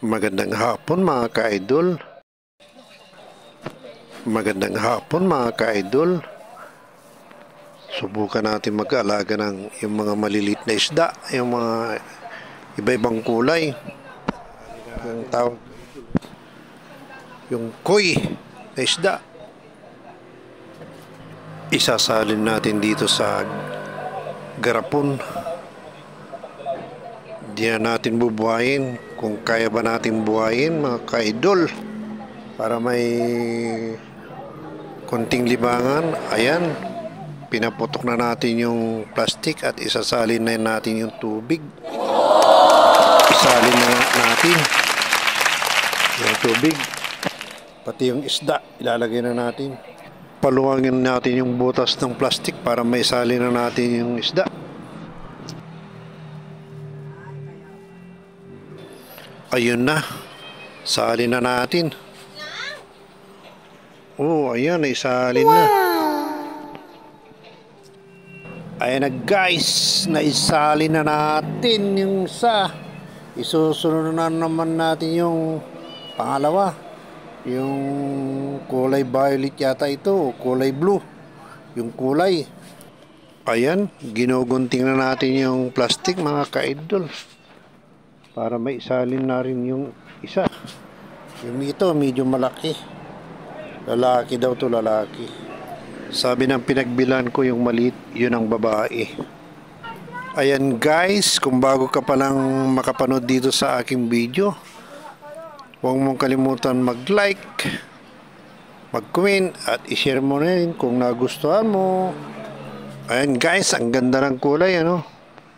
Magandang hapon mga ka-idol. Magandang hapon mga ka-idol. Subukan natin mag-alaga ng yung mga malilit na isda, yung mga iba-ibang kulay. Yung tawag, yung koi na isda. Isasalin natin dito sa garapon. Di na natin bubuhayin. Kung kaya ba natin buhayin mga ka-idol, para may konting libangan. Ayan, pinaputok na natin yung plastic at isasalin na natin yung tubig. Isalin na natin yung tubig, pati yung isda ilalagay na natin. Paluwangin natin yung butas ng plastic para may salin na natin yung isda. Ayun na, salin na natin. Oh, ayan, naisalin na. Ayan na guys, naisalin na natin yung isa. Isusunod na naman natin yung pangalawa. Yung kulay violet yata ito, kulay blue. Yung kulay. Ayan, ginugunting na natin yung plastic mga ka-idol, para may isalin na rin yung isa. Yung ito, medyo malaki. Lalaki daw to, lalaki. Sabi ng pinagbilan ko, yung maliit, yun ang babae. Ayan guys, kung bago ka palang makapanood dito sa aking video, huwag mong kalimutan mag-like, mag-comment, at i-share mo na rin kung nagustuhan mo. Ayan guys, ang ganda ng kulay, ano?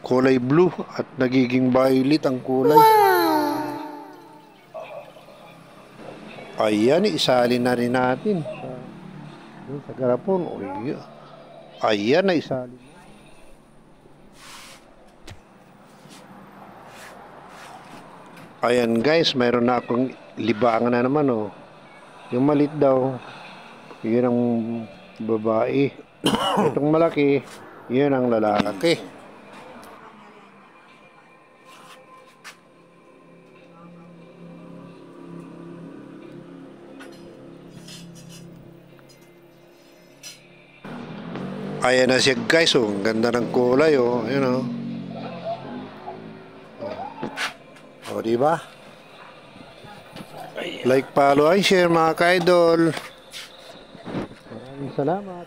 Kulay blue at nagiging violet ang kulay. Ayan, isalin na rin natin sa garapon. Ayan, na isalin. Ayan guys, mayroon na akong libangan na naman, oh. Yung malit daw, yun ang babae. Itong malaki, yun ang lalaki. Ayan na siya guys, oh. Ang ganda ng kulay, oh. Ayan, oh. O, diba? Like, follow, and share mga ka-idol. Maraming salamat.